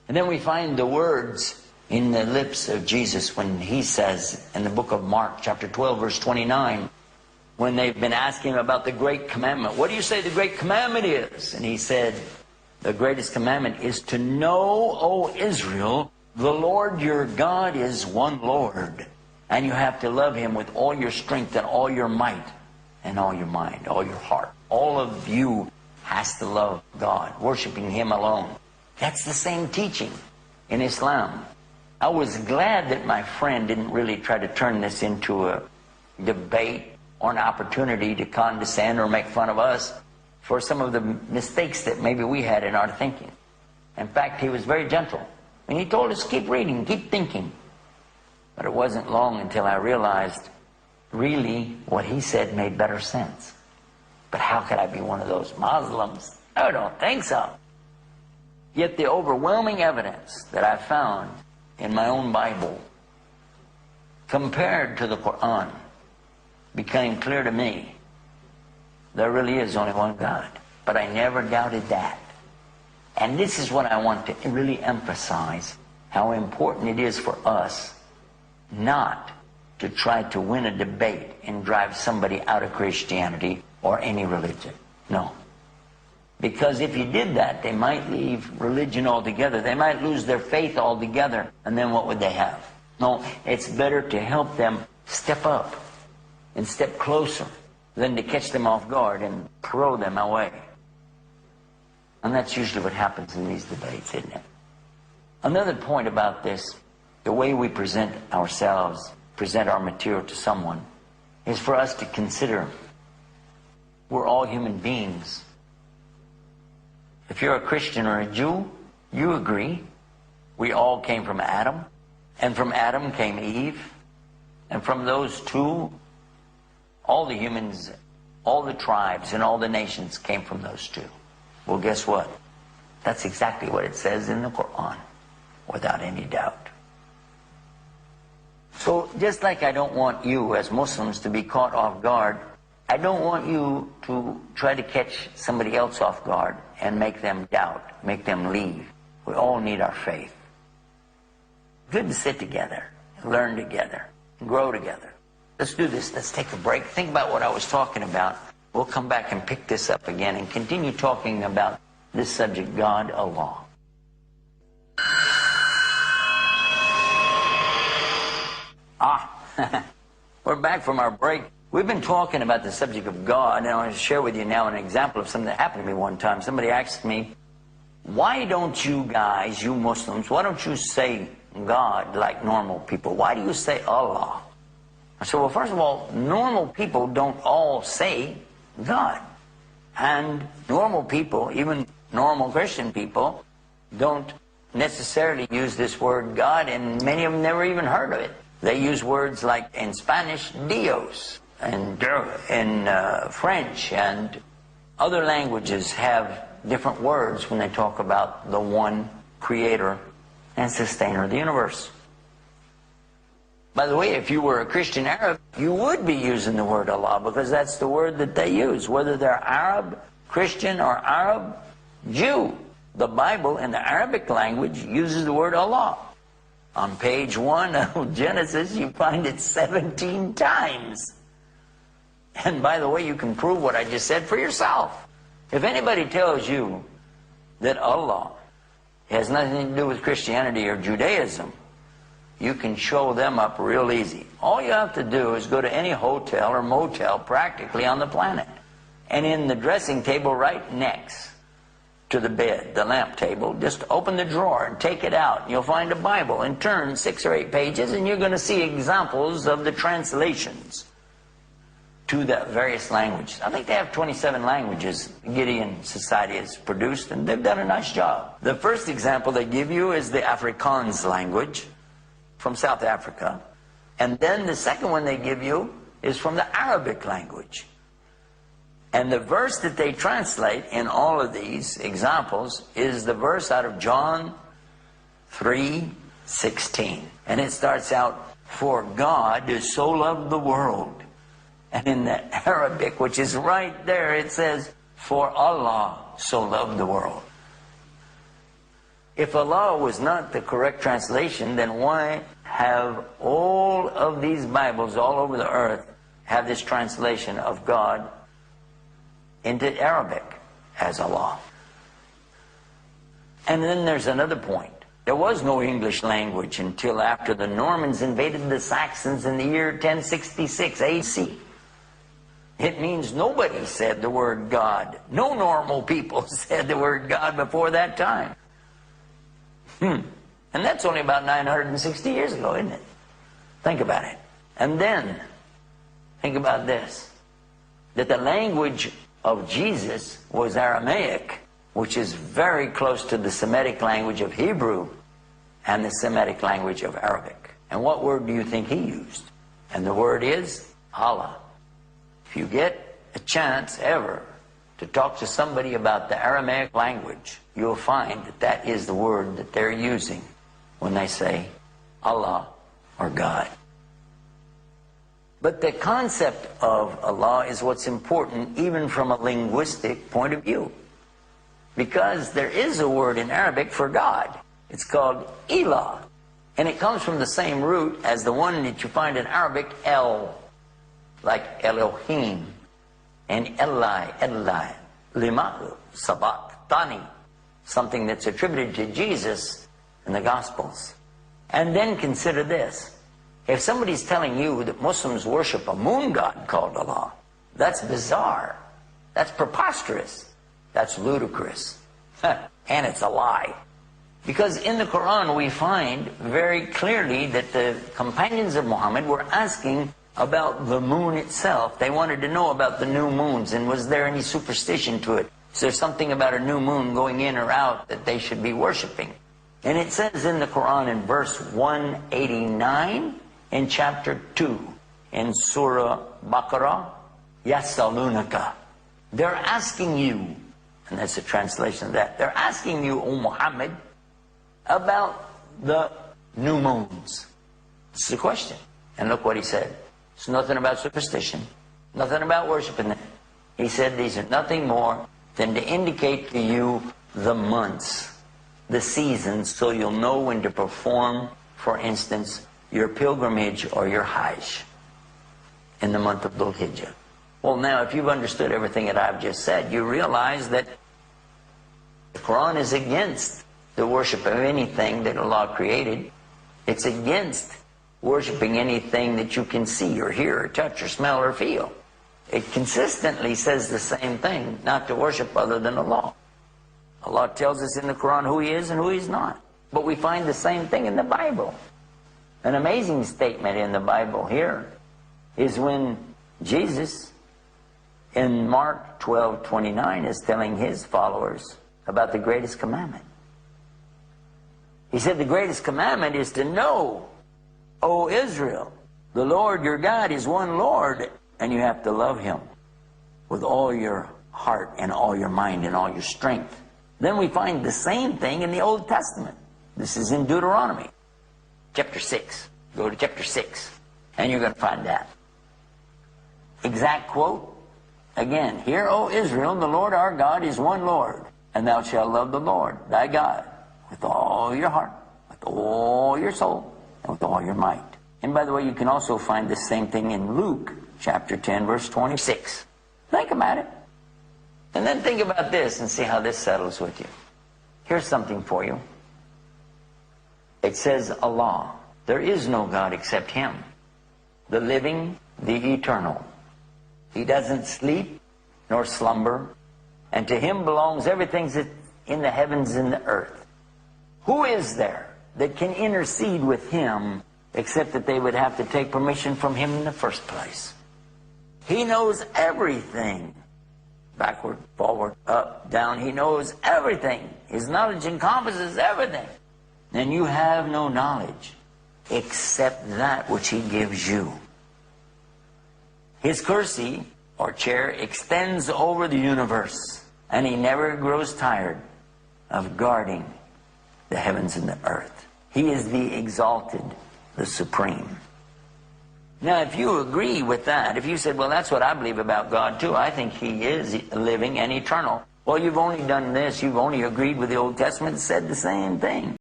And then we find the words in the lips of Jesus when he says in the book of Mark chapter 12 verse 29, when they've been asking him about the great commandment, what do you say the great commandment is? And he said, the greatest commandment is to know, O Israel, the Lord your God is one Lord. And you have to love him with all your strength and all your might and all your mind, all your heart. All of you has to love God, worshiping him alone. That's the same teaching in Islam. I was glad that my friend didn't really try to turn this into a debate or an opportunity to condescend or make fun of us for some of the mistakes that maybe we had in our thinking. In fact, he was very gentle. And he told us, keep reading, keep thinking. But it wasn't long until I realized, really, what he said made better sense. But how could I be one of those Muslims? I don't think so. Yet the overwhelming evidence that I found in my own Bible, compared to the Quran, became clear to me. There really is only one God. But I never doubted that. And this is what I want to really emphasize, how important it is for us not to try to win a debate and drive somebody out of Christianity or any religion. No. Because if you did that, they might leave religion altogether. They might lose their faith altogether. And then what would they have? No, it's better to help them step up and step closer than to catch them off guard and throw them away. And that's usually what happens in these debates, isn't it? Another point about this, the way we present ourselves, present our material to someone, is for us to consider we're all human beings. If you're a Christian or a Jew, you agree we all came from Adam, and from Adam came Eve, and from those two, all the humans, all the tribes, and all the nations came from those two. Well, guess what? That's exactly what it says in the Quran, without any doubt. So just like I don't want you as Muslims to be caught off guard, I don't want you to try to catch somebody else off guard and make them doubt, make them leave. We all need our faith. Good to sit together, learn together, grow together. Let's do this. Let's take a break. Think about what I was talking about. We'll come back and pick this up again and continue talking about this subject, God, Allah. We're back from our break. We've been talking about the subject of God, and I want to share with you now an example of something that happened to me one time. Somebody asked me, why don't you guys, you Muslims, why don't you say God like normal people? Why do you say Allah? I said, well, first of all, normal people don't all say God. And normal people, even normal Christian people, don't necessarily use this word God, and many of them never even heard of it. They use words like, in Spanish, Dios, and in French, and other languages have different words when they talk about the one creator and sustainer of the universe. By the way, if you were a Christian Arab, you would be using the word Allah, because that's the word that they use, whether they're Arab, Christian, or Arab, Jew. The Bible in the Arabic language uses the word Allah. On page 1 of Genesis, you find it 17 times. And by the way, you can prove what I just said for yourself. If anybody tells you that Allah has nothing to do with Christianity or Judaism, you can show them up real easy. All you have to do is go to any hotel or motel practically on the planet, and in the dressing table right next to the bed, the lamp table, just open the drawer and take it out. You'll find a Bible and turn 6 or 8 pages, and you're going to see examples of the translations to the various languages. I think they have 27 languages Gideon Society has produced, and they've done a nice job. The first example they give you is the Afrikaans language from South Africa. And then the second one they give you is from the Arabic language. And the verse that they translate in all of these examples is the verse out of John 3:16. And it starts out, for God so loved the world. And in the Arabic, which is right there, it says, for Allah so loved the world. If Allah was not the correct translation, then why have all of these Bibles all over the earth have this translation of God into Arabic as Allah? And then there's another point. There was no English language until after the Normans invaded the Saxons in the year 1066 AC. It means nobody said the word God. No normal people said the word God before that time. And that's only about 960 years ago, isn't it? Think about it. And then, think about this. That the language of Jesus was Aramaic, which is very close to the Semitic language of Hebrew and the Semitic language of Arabic. And what word do you think he used? And the word is Allah. If you get a chance ever to talk to somebody about the Aramaic language, you'll find that that is the word that they're using when they say Allah or God. But the concept of Allah is what's important even from a linguistic point of view. Because there is a word in Arabic for God. It's called Ilah. And it comes from the same root as the one that you find in Arabic, El. Like Elohim. And Eli, Lima, Sabat, Tani. Something that's attributed to Jesus in the Gospels. And then consider this. If somebody's telling you that Muslims worship a moon god called Allah, that's bizarre. That's preposterous. That's ludicrous. And it's a lie. Because in the Quran we find very clearly that the companions of Muhammad were asking about the moon itself. They wanted to know about the new moons, and was there any superstition to it? Is there something about a new moon going in or out that they should be worshiping? And it says in the Quran in verse 189 in chapter 2 in Surah Baqarah, Yasalunaka. They're asking you, and that's a translation of that, they're asking you, O Muhammad, about the new moons. This is the question. And look what he said. It's nothing about superstition, nothing about worshiping them. He said these are nothing more than to indicate to you the months, the seasons, so you'll know when to perform, for instance, your pilgrimage or your Hajj in the month of Dhul Hijjah. Well, now, if you've understood everything that I've just said, you realize that the Quran is against the worship of anything that Allah created. It's against worshiping anything that you can see or hear or touch or smell or feel. It consistently says the same thing, not to worship other than Allah. Allah tells us in the Quran who He is and who He's not. But we find the same thing in the Bible. An amazing statement in the Bible here is when Jesus, in Mark 12:29, is telling His followers about the greatest commandment. He said the greatest commandment is to know, O Israel, the Lord your God is one Lord, and you have to love Him with all your heart and all your mind and all your strength. Then we find the same thing in the Old Testament. This is in Deuteronomy, chapter 6. Go to chapter 6, and you're going to find that. Exact quote. Again, hear, O Israel, the Lord our God is one Lord, and thou shalt love the Lord thy God with all your heart, with all your soul, and with all your might. And by the way, you can also find the same thing in Luke chapter 10, verse 26. Think about it. And then think about this and see how this settles with you. Here's something for you. It says Allah. There is no God except Him, the living, the eternal. He doesn't sleep nor slumber, and to Him belongs everything that's in the heavens and the earth. Who is there that can intercede with Him except that they would have to take permission from Him in the first place? He knows everything. Backward, forward, up, down. He knows everything. His knowledge encompasses everything. And you have no knowledge except that which He gives you. His kursi, or chair, extends over the universe, and He never grows tired of guarding the heavens and the earth. He is the exalted, the supreme. Now, if you agree with that, if you said, well, that's what I believe about God too, I think He is living and eternal, Well, you've only done this. You've only agreed with the Old Testament and said the same thing.